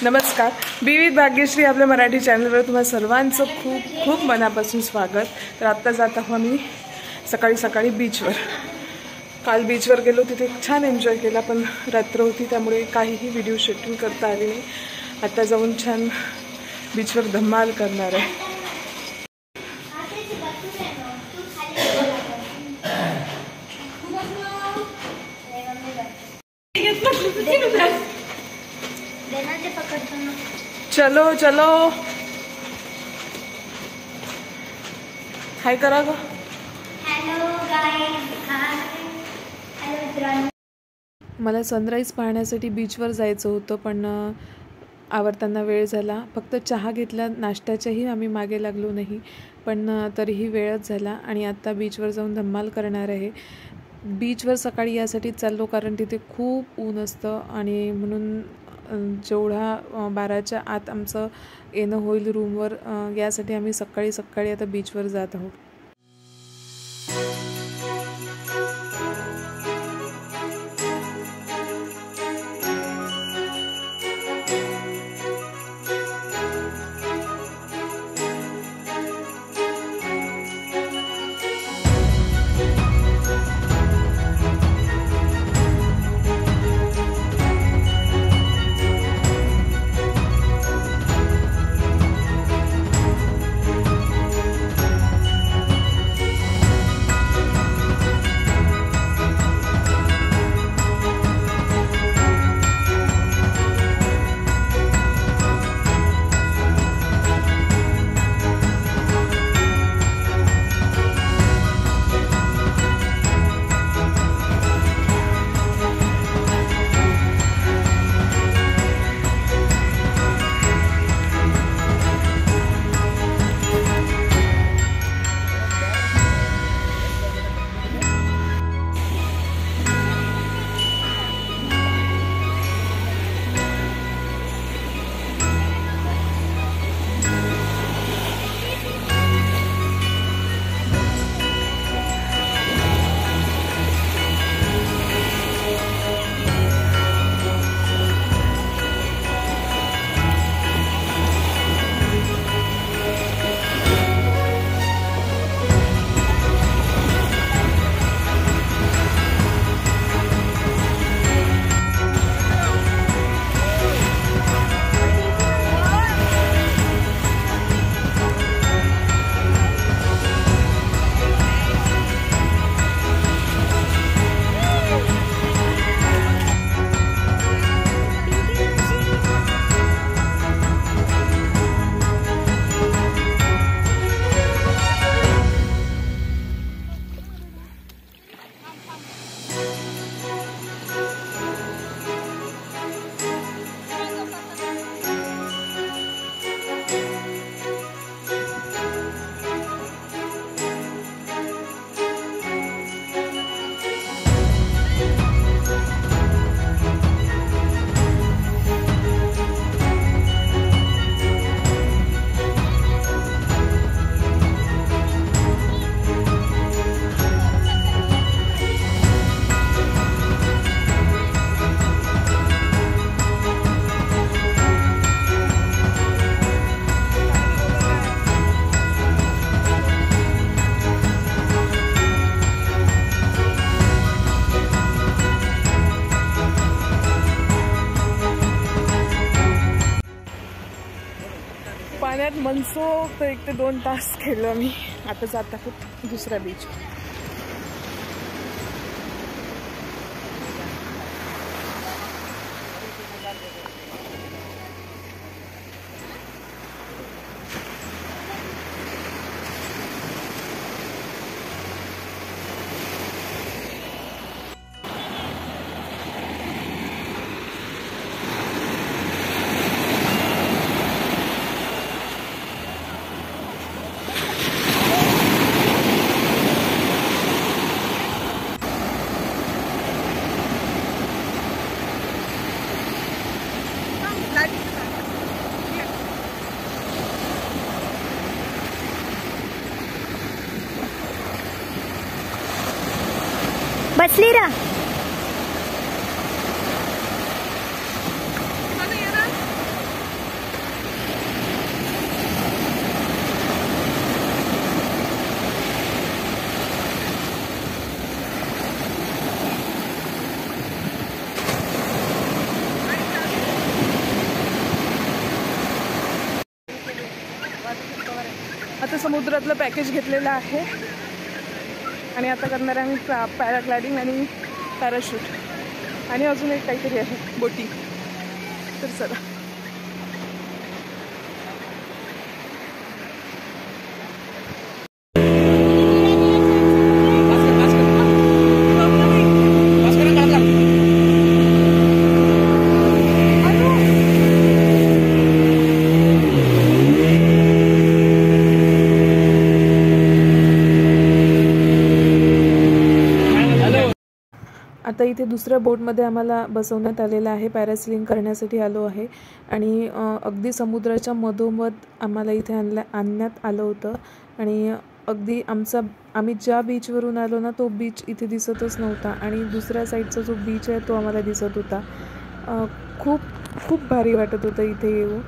नमस्कार, विविध भाग्यश्री आपल्या मराठी चॅनलवर तुम्हा सर्वांचं खूप खूप मनापासून स्वागत। तर आत्ता जात आहोत आम्ही सकाळी सकाळी बीचवर। काल बीचवर गेलो, तिथे छान एन्जॉय केला, पण रात्र होती त्यामुळे काहीही व्हिडिओ शूटिंग करता आले नाही। आता जाऊन छान बीचवर धमाल करणार आहे। चलो चलो, हाय करा गो। Hello guys, hello. मला सनराईज पाहण्यासाठी बीचवर जायचं होतं, पण आवरताना वेळ झाला। फक्त चहा घेतला, नाश्त्याच्याही आम्ही मागे लागलो नाही, पण तरीही वेळच झाला आणि आता बीचवर जाऊन धमाल करणार आहे। बीचवर सकाळी यासाठी चाललो कारण तिथे खूप ऊन असतं आणि म्हणून जेवढा 12च्या आत आमचं येणं होईल रूमवर, यासाठी आम्ही सकाळी सकाळी आता बीचवर जात आहोत। पाण्यात मनसोक्त 1 ते 2 तास खेळलो आम्ही। आता जात आहोत दुसऱ्या बीच। बसली रा तर समुद्रातलं पॅकेज घेतलेलं आहे आणि आता करणार आहे आम्ही पॅराग्लायडिंग आणि पॅराशूट आणि अजून एक काहीतरी आहे बोटिंग. तर चला. आता इथे दुसऱ्या बोटमध्ये आम्हाला बसवण्यात आलेलं आहे. पॅरासेलिंग करण्यासाठी आलो आहे आणि अगदी समुद्राच्या मधोमध आम्हाला इथे आणण्यात आलं होतं आणि अगदी आम्ही ज्या बीचवरून आलो ना तो बीच इथे दिसतच नव्हता आणि दुसऱ्या साईडचा जो बीच आहे तो आम्हाला दिसत होता. खूप खूप भारी वाटत होतं इथे येऊन.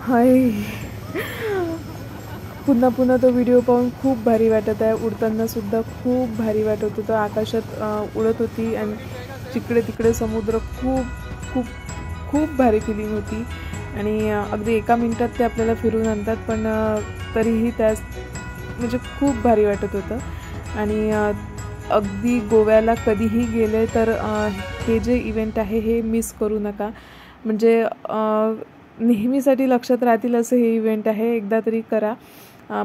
हाय, पुन्हा तो व्हिडिओ पाहून खूप भारी वाटत आहे. उडताना सुद्धा खूप भारी वाटत होतं. आकाशात उडत होती आणि जिकडे तिकडे समुद्र खूप खूप खूप भारी फिलिंग होती आणि अगदी एका मिनिटात ते आपल्याला फिरून आणतात पण तरीही त्यास म्हणजे खूप भारी वाटत होतं. आणि अगदी गोव्याला कधीही गेले तर हे जे इव्हेंट आहे हे मिस करू नका. म्हणजे नेहमीसाठी लक्षात राहतील असं हे इव्हेंट आहे. एकदा तरी करा.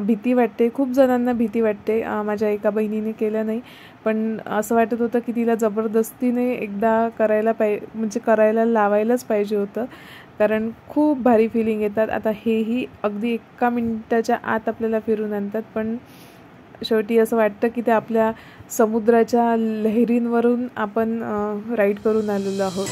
भीती वाटते, खूप जणांना भीती वाटते. माझ्या एका बहिणीने केलं नाही पण असं वाटत होतं की तिला जबरदस्तीने एकदा करायला लावायलाच पाहिजे होतं कारण खूप भारी फिलिंग येतात. आता हेही अगदी एका मिनिटाच्या आत आपल्याला फिरून आणतात पण शेवटी असं वाटतं की ते आपल्या समुद्राच्या लहरींवरून आपण राईड करून आलेलो आहोत.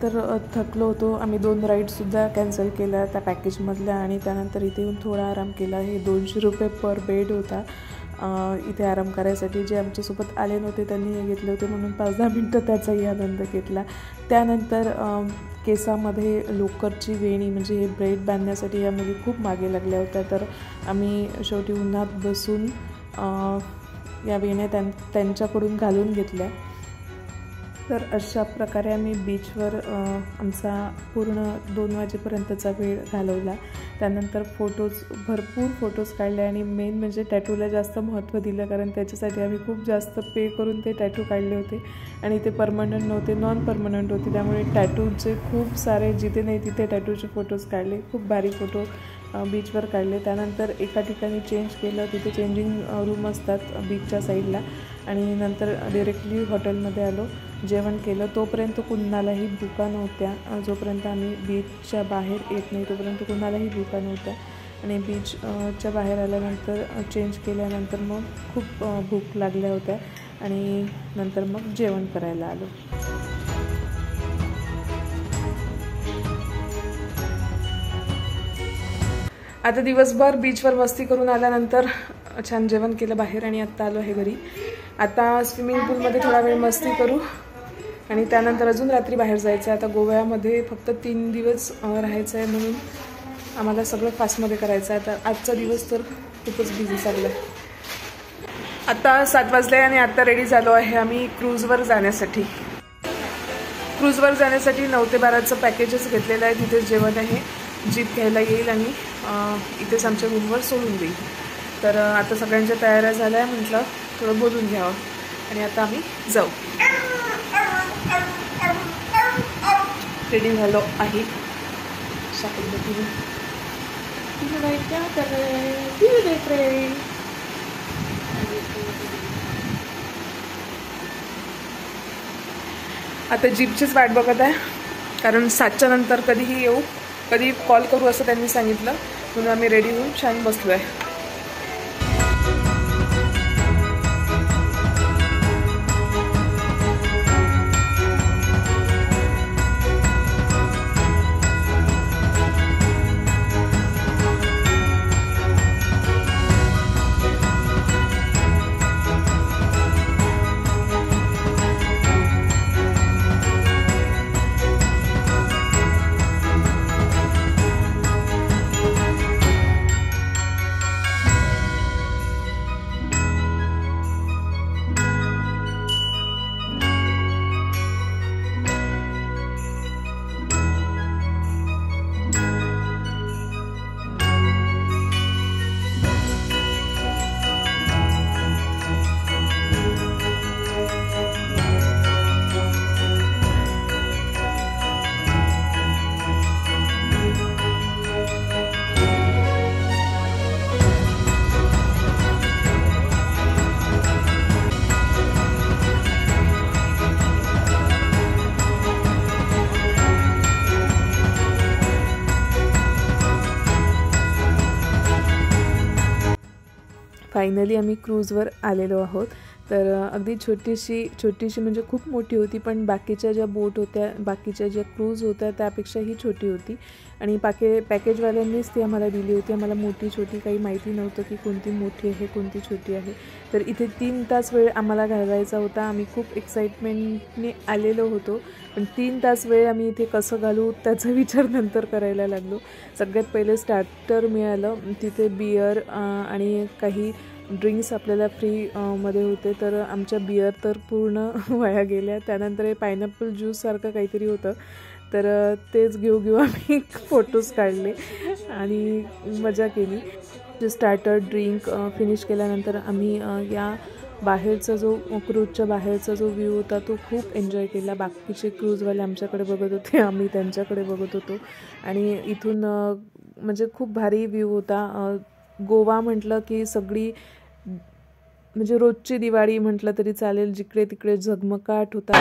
तर थकलो होतो. आम्ही 2 राईडसुद्धा कॅन्सल केल्या त्या पॅकेजमधल्या आणि त्यानंतर इथे येऊन थोडा आराम केला. हे 200 रुपये पर बेड होता इथे आराम करायसाठी. जे आमच्यासोबत आले नव्हते त्यांनी हे घेतले होते म्हणून 5-10 मिनटं त्याचाही आनंद घेतला. त्यानंतर केसामध्ये लोकरची वेणी म्हणजे हे ब्रेड बांधण्यासाठी या मुली खूप मागे लागल्या होत्या तर आम्ही शेवटी उन्हात बसून या वेण्या त्यांच्याकडून घालून घेतल्या. तर अशा प्रकारे आम्ही बीचवर आमचा पूर्ण 2 वाजेपर्यंतचा वेळ घालवला. त्यानंतर भरपूर फोटोज काढले आणि मेन म्हणजे टॅटूला जास्त महत्त्व दिलं कारण त्याच्यासाठी आम्ही खूप जास्त पे करून ते टॅटू काढले होते आणि ते परमनंट नव्हते, नॉन परमनंट होते. त्यामुळे टॅटूचे खूप सारे जिथे नाही तिथे टॅटूचे फोटोज काढले. खूप भारी फोटो बीचवर काढले. त्यानंतर एका ठिकाणी चेंज केलं, तिथे चेंजिंग रूम असतात बीचच्या साईडला आणि नंतर डिरेक्टली हॉटेलमध्ये आलो, जेवण केलं. तोपर्यंत कुणालाही भुका नव्हत्या. जोपर्यंत आम्ही बीचच्या बाहेर येत नाही तोपर्यंत कुणालाही भुका नव्हत्या आणि बीचच्या बाहेर आल्यानंतर चेंज केल्यानंतर मग खूप भूक लागल्या होत्या आणि नंतर मग जेवण करायला आलो. आता दिवसभर बीचवर मस्ती करून आल्यानंतर छान जेवण केलं बाहेर आणि आत्ता आलो आहे घरी. आता स्विमिंग पूलमध्ये थोडा वेळ मस्ती करू आणि त्यानंतर अजून रात्री बाहेर जायचं आहे. आता गोव्यामध्ये फक्त 3 दिवस राहायचं आहे म्हणून आम्हाला सगळं फास्टमध्ये करायचं आहे. आता आजचा दिवस तर खूपच बिझी चालला आहे. आता 7 वाजले आणि आत्ता रेडी झालो आहे आम्ही क्रूजवर जाण्यासाठी. क्रूजवर जाण्यासाठी 9 ते 12चं पॅकेजच घेतलेलं आहे. तिथेच जेवण आहे, जीप घ्यायला येईल आणि इथेच आमच्या रूमवर सोडून देईल. तर आता सगळ्यांच्या तयाऱ्या झाल्या, म्हटलं थोडं बोलून घ्यावं आणि आता आम्ही जाऊ. रेडी झालो आहे. आता जीपचीच वाट बघत आहे, कारण 7च्या नंतर कधीही येऊ, कधी कॉल करू असं त्यांनी सांगितलं. म्हणून आम्ही रेडी होऊन छान बसलो आहे. फायनली आम्ही क्रूजवर आलेलो आहोत. तर अगदी छोटीशी म्हणजे खूप मोठी होती, पण बाकीच्या ज्या बोट होत्या, बाकीच्या ज्या क्रूज होत्या त्यापेक्षाही छोटी होती आणि पॅकेजवाल्यांनीच ती आम्हाला दिली होती. आम्हाला मोठी छोटी काही माहिती नव्हतं की कोणती मोठी आहे कोणती छोटी आहे. तर इथे 3 तास वेळ आम्हाला घालवायचा होता. आम्ही खूप एक्साइटमेंटने आलेलो होतो, पण 3 तास वेळ आम्ही इथे कसं घालू त्याचा विचार नंतर करायला लागलो. सगळ्यात पहिले स्टार्टर मिळालं. तिथे बियर आणि काही ड्रिंक्स आपल्याला फ्री मध्ये होते. तर आमच्या बियर तर पूर्ण वाया गेल्या. त्यानंतर हे पायनॅपल ज्यूससारखं काहीतरी होतं, तर तेच घेऊ आम्ही फोटोज काढले आणि मजा केली. जे स्टार्टर ड्रिंक फिनिश केल्यानंतर आम्ही या बाहेरचा जो क्रूजच्या बाहेरचा जो व्ह्यू होता तो खूप एन्जॉय केला. बाकीचे क्रूजवाले आमच्याकडे बघत होते, आम्ही त्यांच्याकडे बघत होतो आणि इथून म्हणजे खूप भारी व्ह्यू होता. गोवा म्हटलं की सगळी म्हणजे रोजची दिवाळी म्हटलं तरी चालेल, जिकडे तिकडे झगमगाट होता.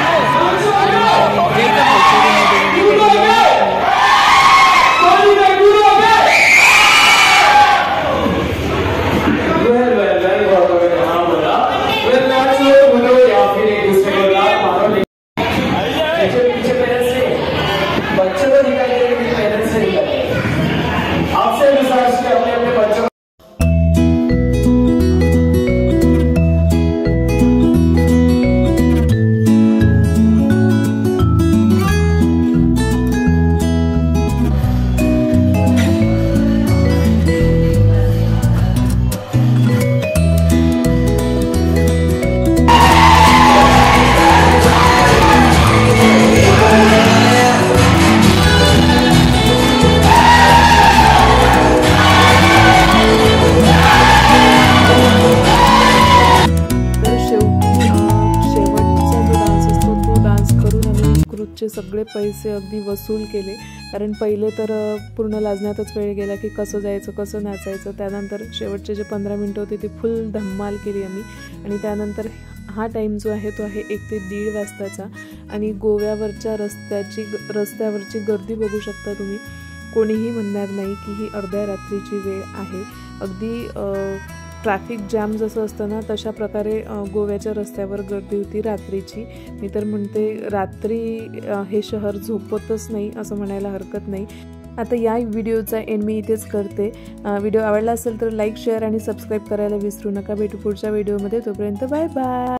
सगळे पैसे अगदी वसूल केले, कारण पहिले तर पूर्ण लाजण्यातच वेळ गेला की कसं जायचं कसं नाचायचं. त्यानंतर शेवटचे जे 15 मिनटं होते ते फुल धम्माल केली आम्ही. आणि त्यानंतर हा टाईम जो आहे तो आहे 1 ते 1:30 वाजताचा. आणि गोव्यावरच्या रस्त्यावरची गर्दी बघू शकता तुम्ही. कोणीही म्हणणार नाही की ही अर्ध्या रात्रीची वेळ आहे. अगदी ट्रॅफिक जॅम जसं असतं ना तशा प्रकारे गोव्याच्या रस्त्यावर गर्दी होती रात्रीची. मी तर म्हणते रात्री हे शहर झोपतच नाही असं म्हणायला हरकत नाही. आता या व्हिडिओचा एंड मी इथेच करते. व्हिडिओ आवडला असेल तर लाईक, शेअर आणि सबस्क्राईब करायला विसरू नका. भेटू पुढच्या व्हिडिओमध्ये. तोपर्यंत बाय बाय.